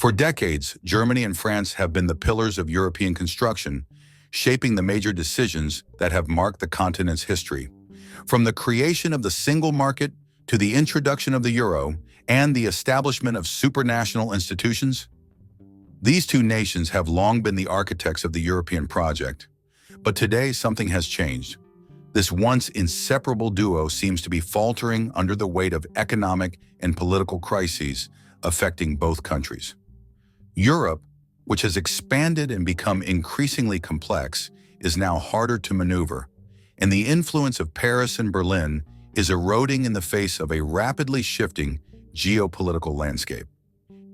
For decades, Germany and France have been the pillars of European construction, shaping the major decisions that have marked the continent's history. From the creation of the single market to the introduction of the euro and the establishment of supranational institutions, these two nations have long been the architects of the European project. But today, something has changed. This once inseparable duo seems to be faltering under the weight of economic and political crises affecting both countries. Europe, which has expanded and become increasingly complex, is now harder to maneuver, and the influence of Paris and Berlin is eroding in the face of a rapidly shifting geopolitical landscape.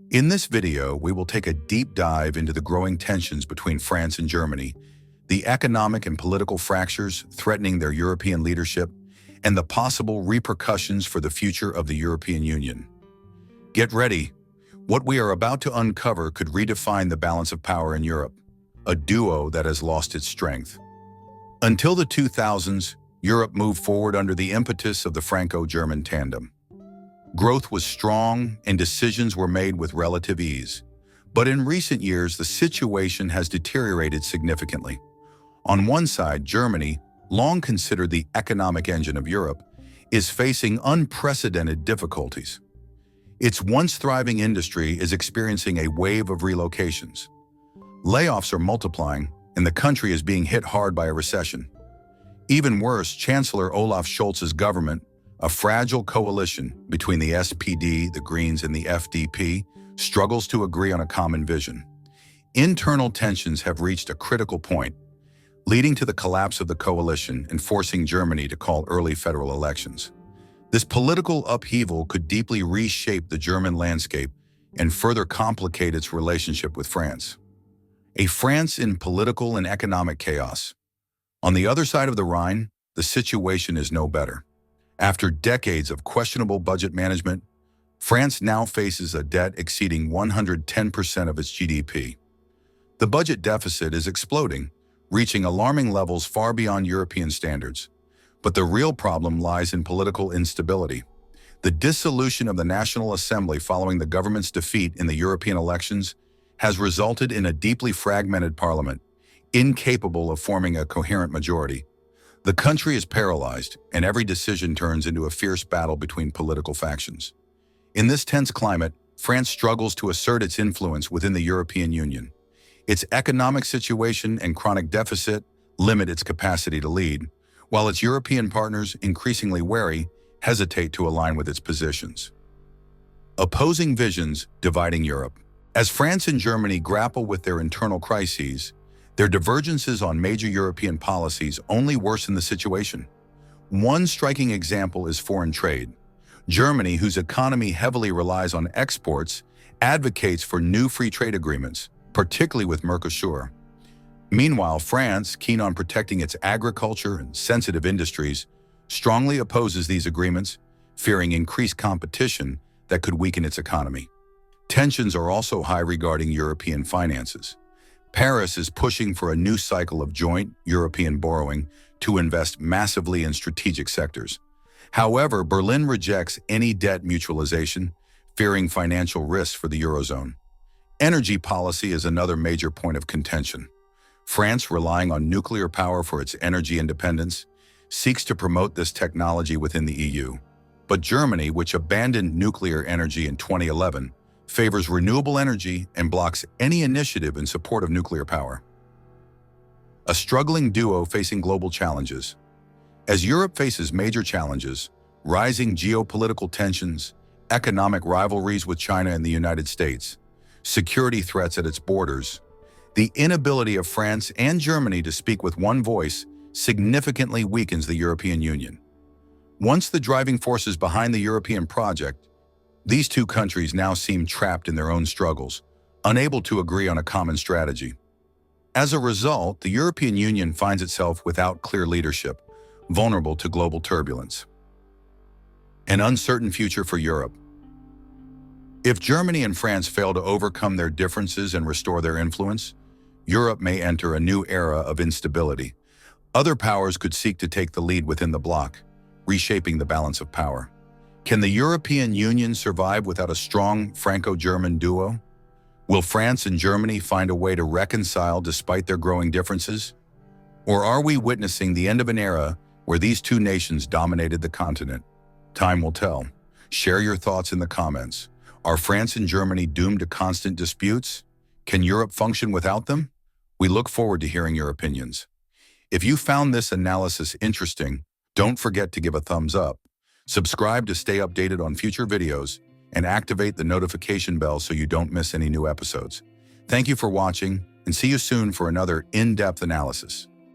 In this video, we will take a deep dive into the growing tensions between France and Germany, the economic and political fractures threatening their European leadership, and the possible repercussions for the future of the European Union. Get ready. What we are about to uncover could redefine the balance of power in Europe, a duo that has lost its strength. Until the 2000s, Europe moved forward under the impetus of the Franco-German tandem. Growth was strong and decisions were made with relative ease. But in recent years, the situation has deteriorated significantly. On one side, Germany, long considered the economic engine of Europe, is facing unprecedented difficulties. Its once thriving industry is experiencing a wave of relocations. Layoffs are multiplying, and the country is being hit hard by a recession. Even worse, Chancellor Olaf Scholz's government, a fragile coalition between the SPD, the Greens, and the FDP, struggles to agree on a common vision. Internal tensions have reached a critical point, leading to the collapse of the coalition and forcing Germany to call early federal elections. This political upheaval could deeply reshape the German landscape and further complicate its relationship with France. A France in political and economic chaos. On the other side of the Rhine, the situation is no better. After decades of questionable budget management, France now faces a debt exceeding 110% of its GDP. The budget deficit is exploding, reaching alarming levels far beyond European standards. But the real problem lies in political instability. The dissolution of the National Assembly following the government's defeat in the European elections has resulted in a deeply fragmented parliament, incapable of forming a coherent majority. The country is paralyzed, and every decision turns into a fierce battle between political factions. In this tense climate, France struggles to assert its influence within the European Union. Its economic situation and chronic deficit limit its capacity to lead, while its European partners, increasingly wary, hesitate to align with its positions. Opposing visions dividing Europe. As France and Germany grapple with their internal crises, their divergences on major European policies only worsen the situation. One striking example is foreign trade. Germany, whose economy heavily relies on exports, advocates for new free trade agreements, particularly with Mercosur. Meanwhile, France, keen on protecting its agriculture and sensitive industries, strongly opposes these agreements, fearing increased competition that could weaken its economy. Tensions are also high regarding European finances. Paris is pushing for a new cycle of joint European borrowing to invest massively in strategic sectors. However, Berlin rejects any debt mutualization, fearing financial risks for the Eurozone. Energy policy is another major point of contention. France, relying on nuclear power for its energy independence, seeks to promote this technology within the EU. But Germany, which abandoned nuclear energy in 2011, favors renewable energy and blocks any initiative in support of nuclear power. A struggling duo facing global challenges. As Europe faces major challenges, rising geopolitical tensions, economic rivalries with China and the United States, security threats at its borders, the inability of France and Germany to speak with one voice significantly weakens the European Union. Once the driving forces behind the European project, these two countries now seem trapped in their own struggles, unable to agree on a common strategy. As a result, the European Union finds itself without clear leadership, vulnerable to global turbulence. An uncertain future for Europe. If Germany and France fail to overcome their differences and restore their influence, Europe may enter a new era of instability. Other powers could seek to take the lead within the bloc, reshaping the balance of power. Can the European Union survive without a strong Franco-German duo? Will France and Germany find a way to reconcile despite their growing differences? Or are we witnessing the end of an era where these two nations dominated the continent? Time will tell. Share your thoughts in the comments. Are France and Germany doomed to constant disputes? Can Europe function without them? We look forward to hearing your opinions. If you found this analysis interesting, don't forget to give a thumbs up, subscribe to stay updated on future videos, and activate the notification bell so you don't miss any new episodes. Thank you for watching, and see you soon for another in-depth analysis.